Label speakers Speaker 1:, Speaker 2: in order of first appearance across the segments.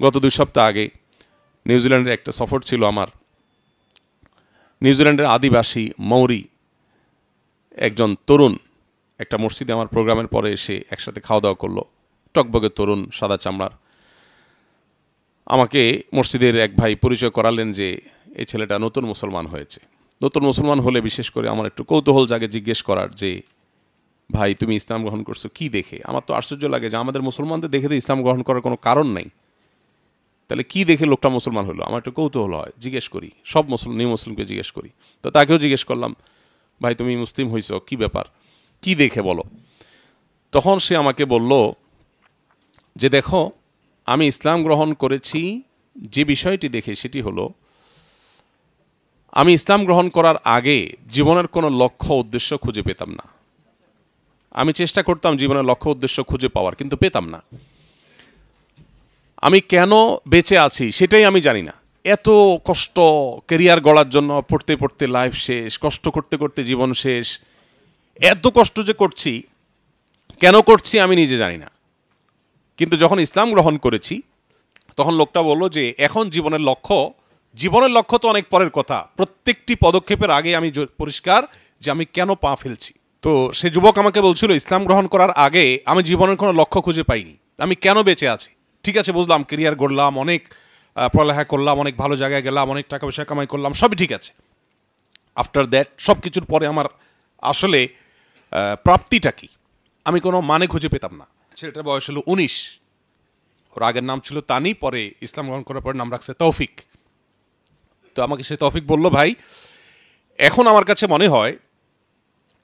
Speaker 1: গত 2 সপ্তাহ আগে নিউজিল্যান্ডের একটা সফর ছিল আমার। নিউজিল্যান্ডের আদিবাসী মৌরি একজন তরুণ একটা মসজিদে আমার প্রোগ্রামের পরে এসে একসাথে খাওয়া দাওয়া করলো। টকবগে তরুণ, সাদা চামড়ার। আমাকে মসজিদের এক ভাই পরিচয় করালেন যে এই ছেলেটা নতুন মুসলমান হয়েছে। নতুন মুসলমান হলে বিশেষ করে আমার একটু কৌতূহল জাগে জিজ্ঞেস করার যে, ভাই তুমি ইসলাম গ্রহণ করছো কি দেখে? আমার তো আশ্চর্য লাগে যে আমাদের মুসলমানদের দেখে তো ইসলাম গ্রহণ করার কোনো কারণ নেই, তাহলে কি দেখে লোকটা মুসলমান হলো? আমার একটু কৌতূহল হয়, জিজ্ঞেস করি, সব নিউ মুসলিমকে জিজ্ঞেস করি। তো তাকেও জিজ্ঞেস করলাম, ভাই তুমি মুসলিম হইছো কি ব্যাপার, কি দেখে বলো? তখন সে আমাকে বলল যে দেখো, আমি ইসলাম গ্রহণ করেছি যে বিষয়টি দেখে সেটি হলো, আমি ইসলাম গ্রহণ করার আগে জীবনের কোনো লক্ষ্য উদ্দেশ্য খুঁজে পেতাম না। আমি চেষ্টা করতাম জীবনের লক্ষ্য উদ্দেশ্য খুঁজে পাওয়ার, কিন্তু পেতাম না। আমি কেন বেঁচে আছি সেটাই আমি জানি না। এত কষ্ট ক্যারিয়ার গড়ার জন্য, পড়তে পড়তে লাইফ শেষ, কষ্ট করতে করতে জীবন শেষ, এত কষ্ট যে করছি, কেন করছি আমি নিজে জানি না। কিন্তু যখন ইসলাম গ্রহণ করেছি তখন লোকটা বলল যে এখন জীবনের লক্ষ্য তো অনেক পরের কথা, প্রত্যেকটি পদক্ষেপের আগে আমি পরিষ্কার যে আমি কেন পা ফেলছি। তো সে যুবক আমাকে বলছিল, ইসলাম গ্রহণ করার আগে আমি জীবনের কোনো লক্ষ্য খুঁজে পাইনি, আমি কেন বেঁচে আছি। ঠিক আছে, বুঝলাম, ক্যারিয়ার গড়লাম, অনেক পড়ালেখা করলাম, অনেক ভালো জায়গায় গেলাম, অনেক টাকা পয়সা কামাই করলাম, সবই ঠিক আছে। আফটার দ্যাট সব কিছুর পরে আমার আসলে প্রাপ্তিটা কি, আমি কোনো মানে খুঁজে পেতাম না। ছেলেটার বয়স হলো 19, ওর আগের নাম ছিল তানি, পরে ইসলাম গ্রহণ করার পরে নাম রাখছে তৌফিক। তো আমাকে সে তৌফিক বলল, ভাই এখন আমার কাছে মনে হয়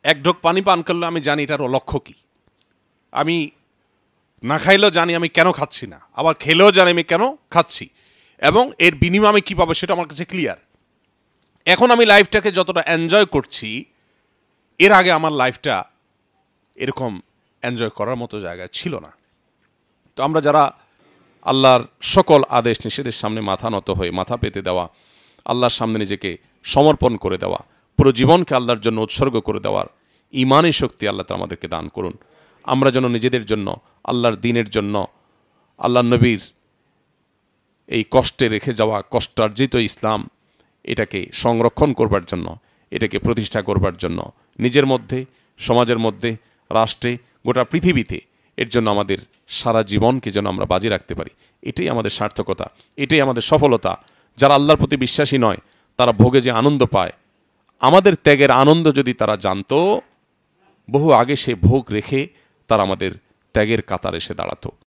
Speaker 1: এক ঢোক পানি পান করলে আমি জানি এটার লক্ষ্য কি। আমি না খাইলেও জানি আমি কেন খাচ্ছি না, আবার খেলেও জানি আমি কেন খাচ্ছি, এবং এর বিনিময়ে আমি কী পাবো সেটা আমার কাছে ক্লিয়ার। এখন আমি লাইফটাকে যতটা এনজয় করছি, এর আগে আমার লাইফটা এরকম এনজয় করার মতো জায়গায় ছিল না। তো আমরা যারা আল্লাহর সকল আদেশ নিষেধের সামনে মাথা নত হয়ে, মাথা পেতে দেওয়া, আল্লাহর সামনে নিজেকে সমর্পণ করে দেওয়া, পুরো জীবনকে আল্লাহর জন্য উৎসর্গ করে দেওয়ার ঈমানী শক্তি আল্লাহ তাআলা আমাদেরকে দান করুন। আমরা যেন নিজেদের জন্য, আল্লাহর দ্বীনের জন্য, আল্লাহর নবীর এই কষ্টে রেখে যাওয়া কষ্টার্জিত ইসলাম, এটাকে সংরক্ষণ করবার জন্য, এটাকে প্রতিষ্ঠা করবার জন্য, নিজের মধ্যে, সমাজের মধ্যে, রাষ্ট্রে, গোটা পৃথিবীতে এর জন্য আমাদের সারা জীবনকে যেন আমরা বাজি রাখতে পারি। এটাই আমাদের সার্থকতা, এটাই আমাদের সফলতা। যারা আল্লাহর প্রতি বিশ্বাসী নয় তারা ভোগে যে আনন্দ পায়, আমাদের ত্যাগের আনন্দ যদি তারা জানতো, বহু আগে সে ভোগ রেখে তারা আমাদের ত্যাগের কাতারে এসে দাঁড়াতো।